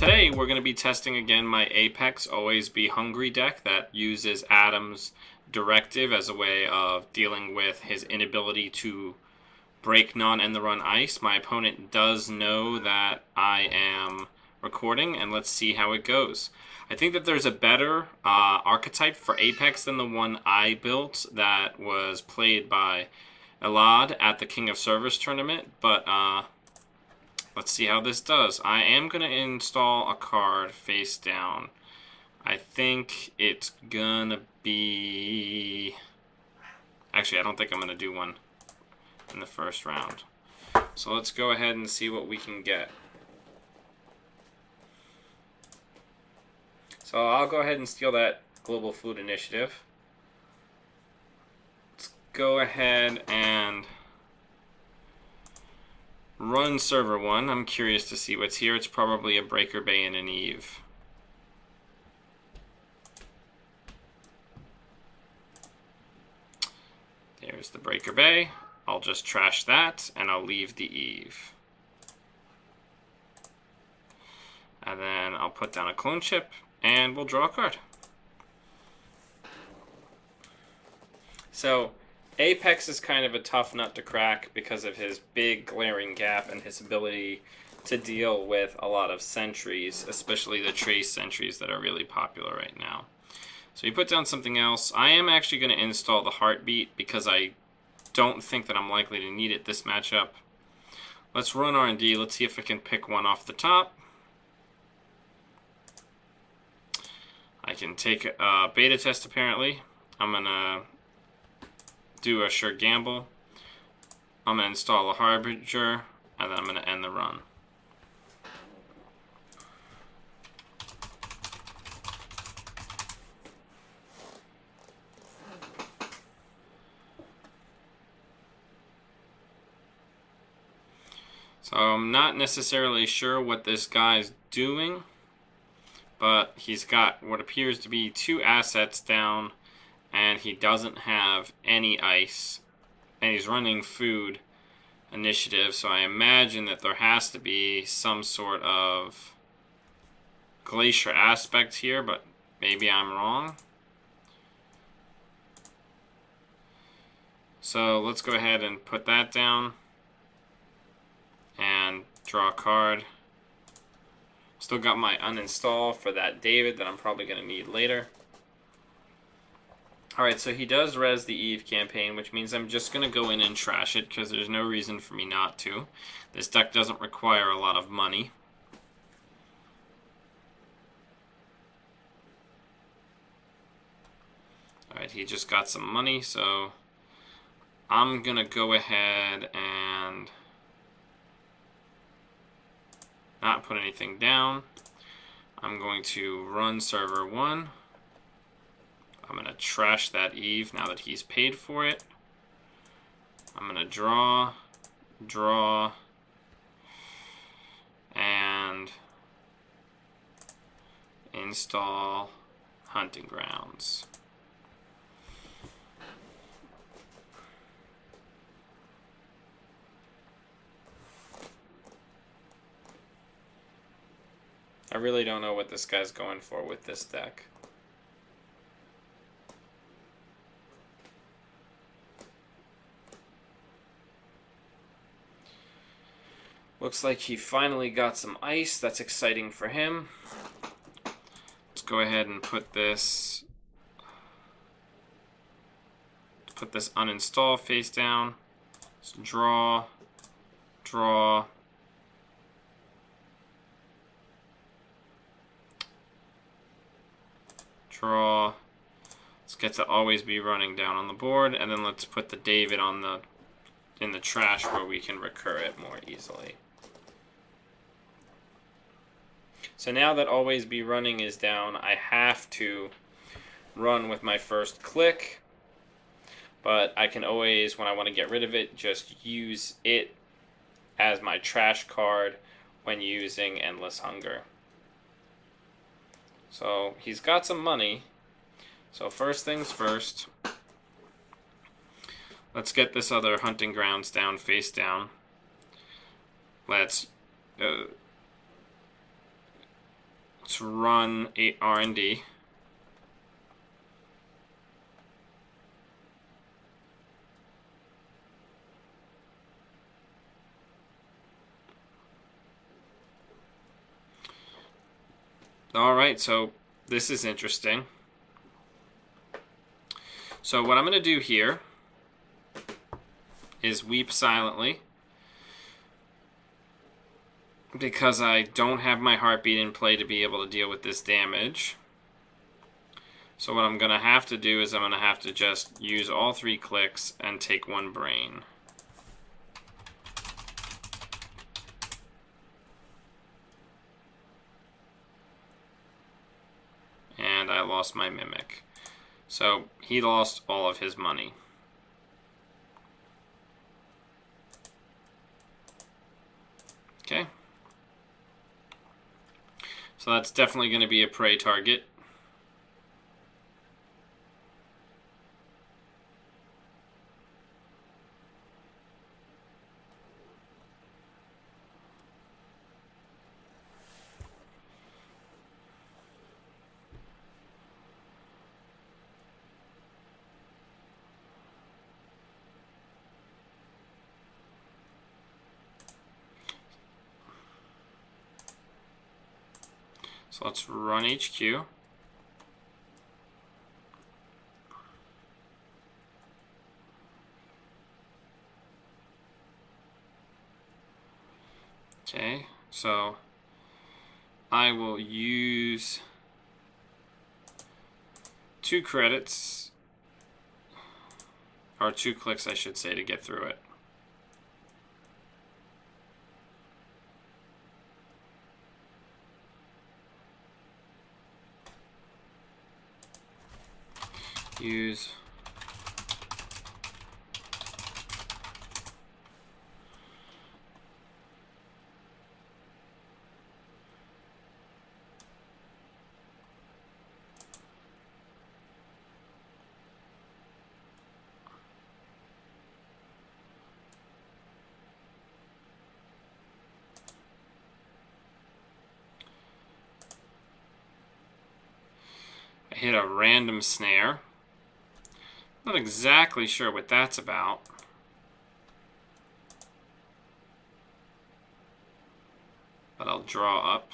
today we're going to be testing again my Apex Always Be Hungry deck that uses Adam's directive as a way of dealing with his inability to break non-end the run ice. My opponent does know that I am recording, and let's see how it goes. I think that there's a better archetype for Apex than the one I built that was played by Elad at the King of Servers tournament, but let's see how this does. I am going to install a card face down. I think it's going to be... Actually, I don't think I'm going to do one in the first round. So let's go ahead and see what we can get. So I'll go ahead and steal that Global Food Initiative. Let's go ahead and run server 1. I'm curious to see what's here. It's probably a Breaker Bay and an Eve. There's the Breaker Bay. I'll just trash that, and I'll leave the Eve. And then I'll put down a clone chip, and we'll draw a card. So Apex is kind of a tough nut to crack because of his big glaring gap and his ability to deal with a lot of sentries, especially the trace sentries that are really popular right now. So you put down something else. I am actually going to install the Heartbeat because I don't think that I'm likely to need it this matchup. Let's run R&D. Let's see if I can pick one off the top. I can take a beta test apparently. I'm going to do a sure gamble. I'm going to install a Harbinger, and then I'm going to end the run. So I'm not necessarily sure what this guy's doing, but he's got what appears to be 2 assets down, and he doesn't have any ice, and he's running food initiative, so I imagine that there has to be some sort of glacier aspect here, but maybe I'm wrong. So let's go ahead and put that down and draw a card. Still got my uninstall for that David that I'm probably going to need later. Alright, so he does res the Eve campaign, which means I'm just going to go in and trash it because there's no reason for me not to. This deck doesn't require a lot of money. Alright, he just got some money, so I'm going to go ahead and not put anything down. I'm going to run server 1. I'm going to trash that Eve now that he's paid for it. I'm going to draw, and install Hunting Grounds. I really don't know what this guy's going for with this deck. Looks like he finally got some ice. That's exciting for him. Let's go ahead and put this uninstall face down. Let's draw. Let's get to always be running down on the board, and then let's put the David on in the trash where we can recur it more easily. So now that always be running is down, I have to run with my first click, but I can always, when I want to get rid of it, just use it as my trash card when using Endless Hunger. So he's got some money. So first things first, let's get this other Hunting Grounds down, face down. Let's let's run a R&D. All right, so this is interesting. So what I'm going to do here is weep silently, because I don't have my heartbeat in play to be able to deal with this damage. So what I'm going to have to do is I'm going to have to just use all 3 clicks and take 1 brain. And I lost my Mimic. So he lost all of his money. Okay. So that's definitely going to be a prey target. So let's run HQ. Okay, so I will use 2 credits, or 2 clicks I should say, to get through it. Use I hit a random snare. Not exactly sure what that's about. But I'll draw up.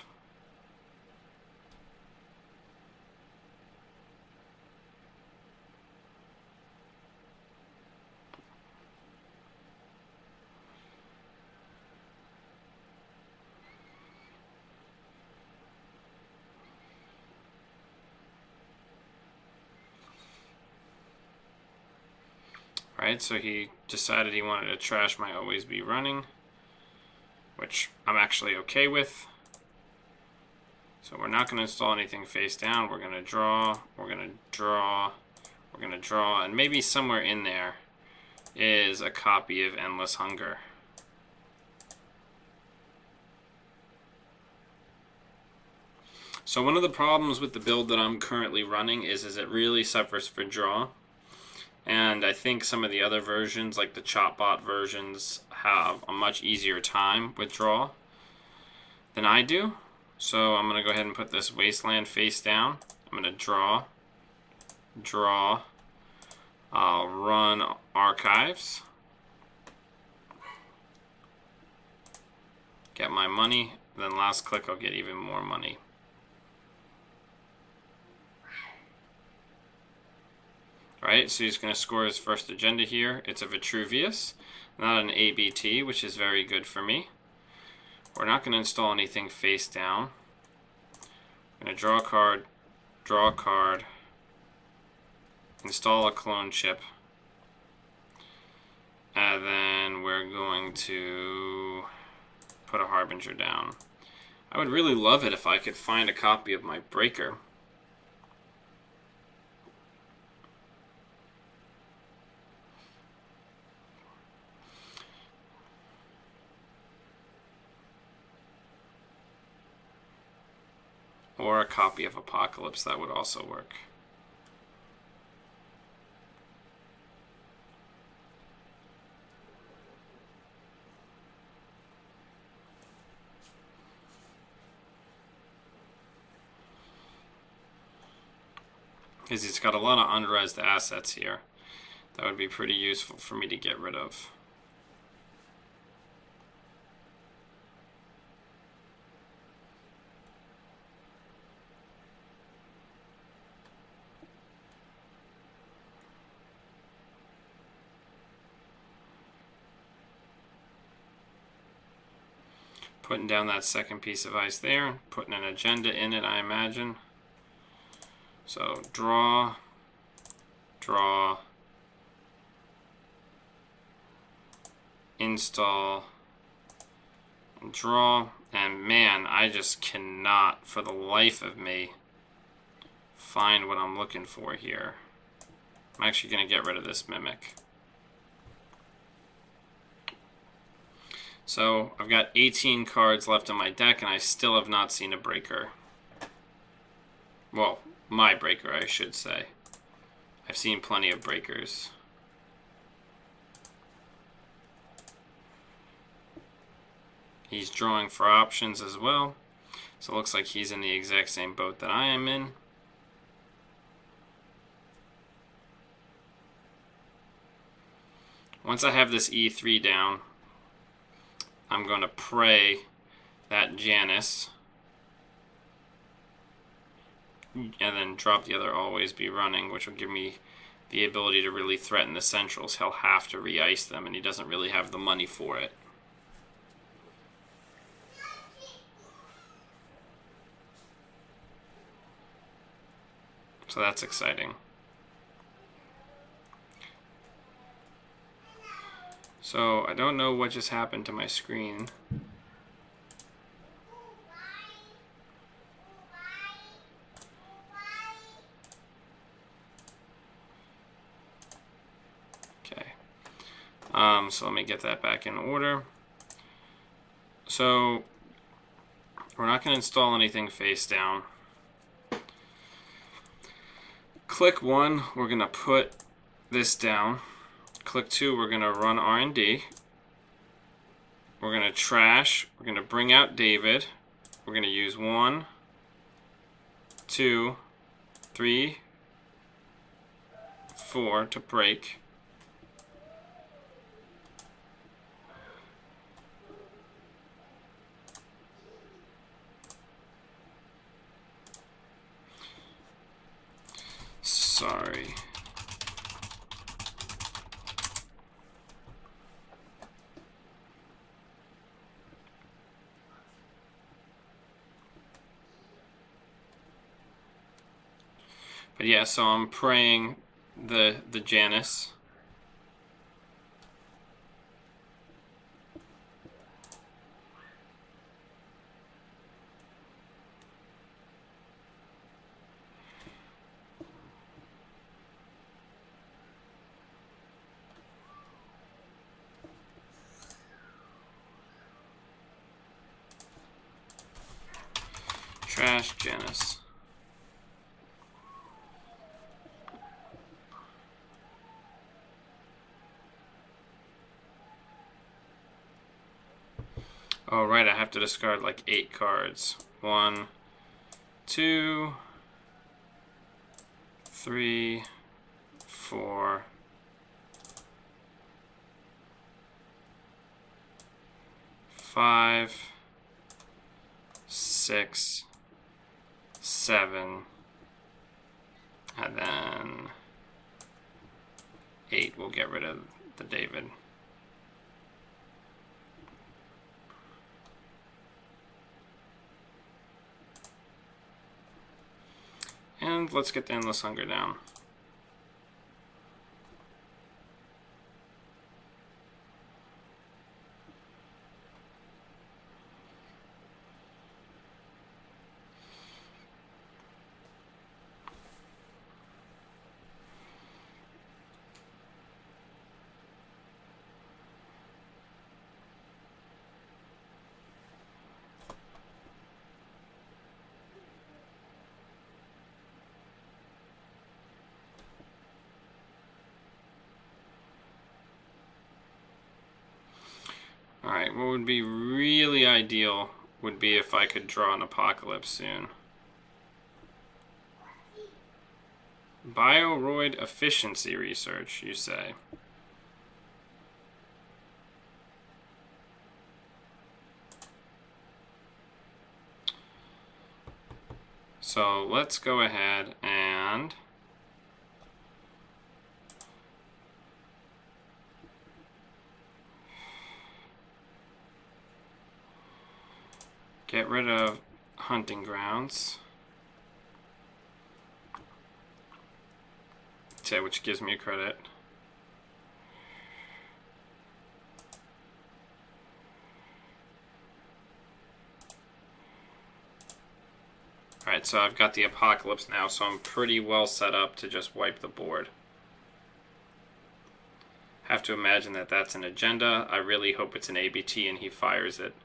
Alright, so he decided he wanted to trash my always be running, which I'm actually okay with. So we're not going to install anything face down. We're going to draw, we're going to draw, we're going to draw, and maybe somewhere in there is a copy of Endless Hunger. So one of the problems with the build that I'm currently running is it really suffers for draw. And I think some of the other versions, like the Chopbot versions, have a much easier time with draw than I do. So I'm going to go ahead and put this Wasteland face down. I'm going to draw, draw. I'll run Archives. Get my money. Then last click, I'll get even more money. Alright, so he's going to score his first agenda here. It's a Vitruvius, not an ABT, which is very good for me. We're not going to install anything face down. I'm going to draw a card, install a clone chip, and then we're going to put a Harbinger down. I would really love it if I could find a copy of my Breaker. Or a copy of Apocalypse, that would also work. because he's got a lot of unrezzed assets here. That would be pretty useful for me to get rid of. Putting down that second piece of ice there, putting an agenda in it, I imagine. So draw, draw, install, and draw. And man, I just cannot, for the life of me, find what I'm looking for here. I'm actually going to get rid of this mimic. So I've got 18 cards left in my deck, and I still have not seen a breaker. Well, my breaker, I should say. I've seen plenty of breakers. He's drawing for options as well. So it looks like he's in the exact same boat that I am in. Once I have this E3 down, I'm going to pray that Janus, and then drop the other Always Be Running, which will give me the ability to really threaten the Centrals. He'll have to re-ice them, and he doesn't really have the money for it. So that's exciting. So I don't know what just happened to my screen. Okay. So let me get that back in order. So we're not going to install anything face down. Click 1, we're going to put this down. Click 2, we're going to run R&D. We're going to trash. We're going to bring out David. We're going to use 1, 2, 3, 4 to break. Sorry. But yeah, so I'm praying the Janus. Trash Janus. Oh, right, I have to discard like 8 cards. 1, 2, 3, 4, 5, 6, 7, and then 8. We'll get rid of the David. And let's get the Endless Hunger down. Alright, what would be really ideal would be if I could draw an Apocalypse soon. Bioroid efficiency research, you say? So let's go ahead and get rid of hunting grounds. Okay, which gives me a credit. Alright, so I've got the Apocalypse now, so I'm pretty well set up to just wipe the board. Have to imagine that that's an agenda. I really hope it's an ABT and he fires it.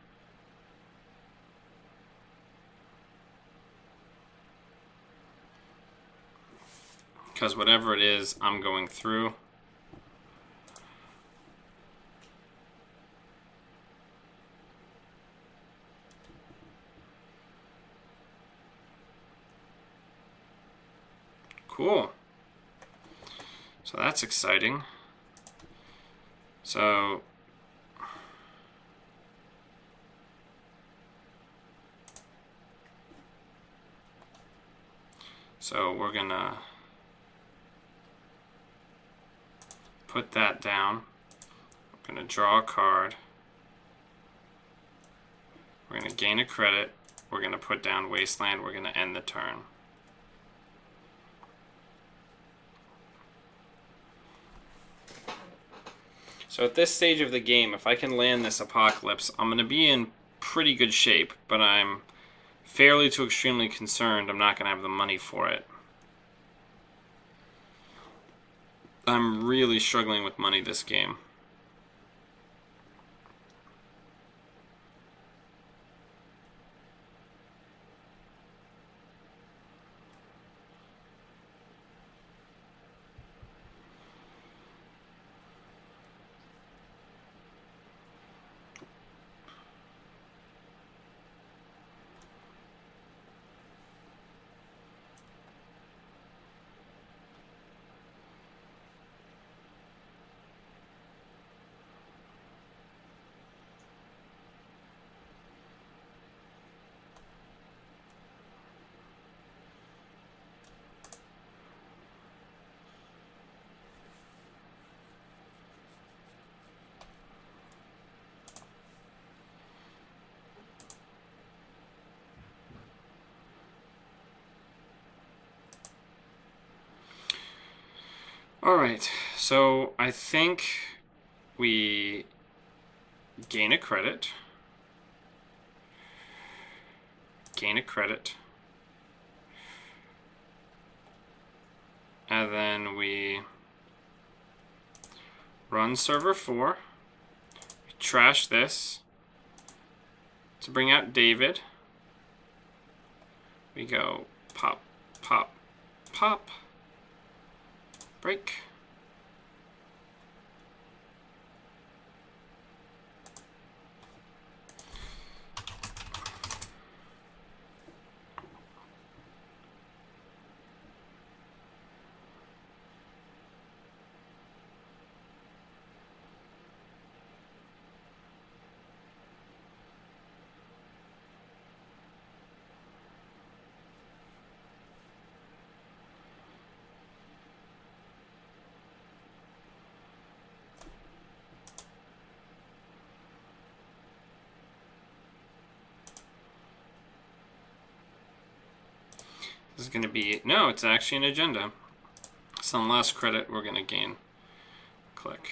Because whatever it is, I'm going through. Cool. So that's exciting. So we're gonna put that down. We're gonna draw a card. We're gonna gain a credit. We're gonna put down Wasteland. We're gonna end the turn. So at this stage of the game, if I can land this Apocalypse, I'm going to be in pretty good shape, but I'm fairly to extremely concerned I'm not going to have the money for it. I'm really struggling with money this game. Alright, so I think we gain a credit. Gain a credit. And then we run server 4. We trash this to bring out David. We go pop, pop, pop. Break. This is going to be, no, it's actually an agenda. Some less credit we're going to gain. Click.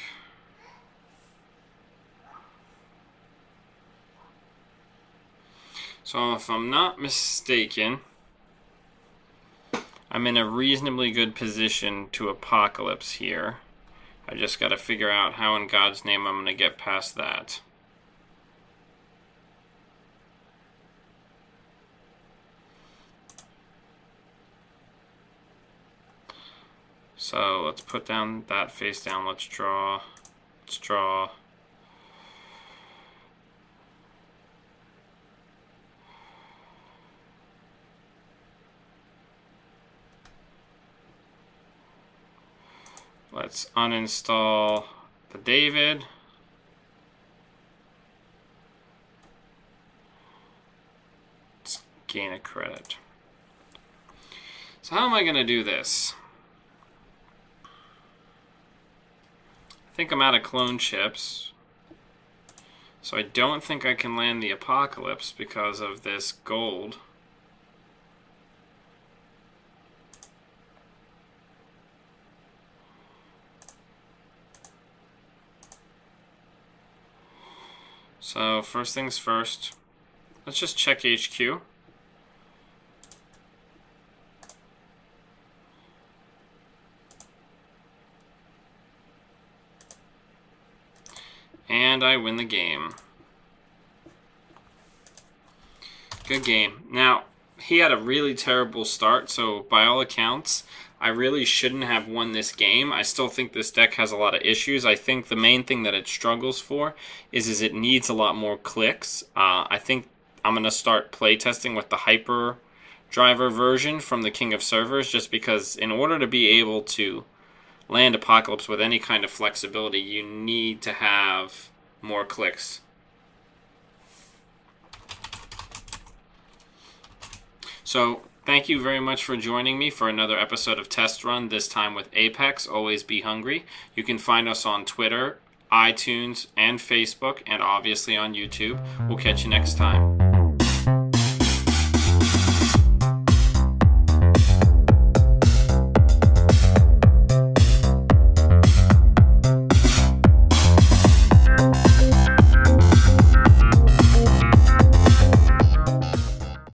So if I'm not mistaken, I'm in a reasonably good position to Apocalypse here. I just got to figure out how in God's name I'm going to get past that. So let's put down that face down. Let's draw. Let's draw. Let's uninstall the David. Let's gain a credit. So how am I going to do this? I think I'm out of clone chips. So I don't think I can land the Apocalypse because of this gold. So first things first, let's just check HQ. And I win the game. Good game. Now, he had a really terrible start, so by all accounts, I really shouldn't have won this game. I still think this deck has a lot of issues. I think the main thing that it struggles for is it needs a lot more clicks. I think I'm going to start playtesting with the Hyper Driver version from the King of Servers, just because in order to be able to land Apocalypse with any kind of flexibility, you need to have more clicks. So thank you very much for joining me for another episode of Test Run, this time with Apex. Always be hungry. You can find us on Twitter, iTunes, and Facebook, and obviously on YouTube. We'll catch you next time.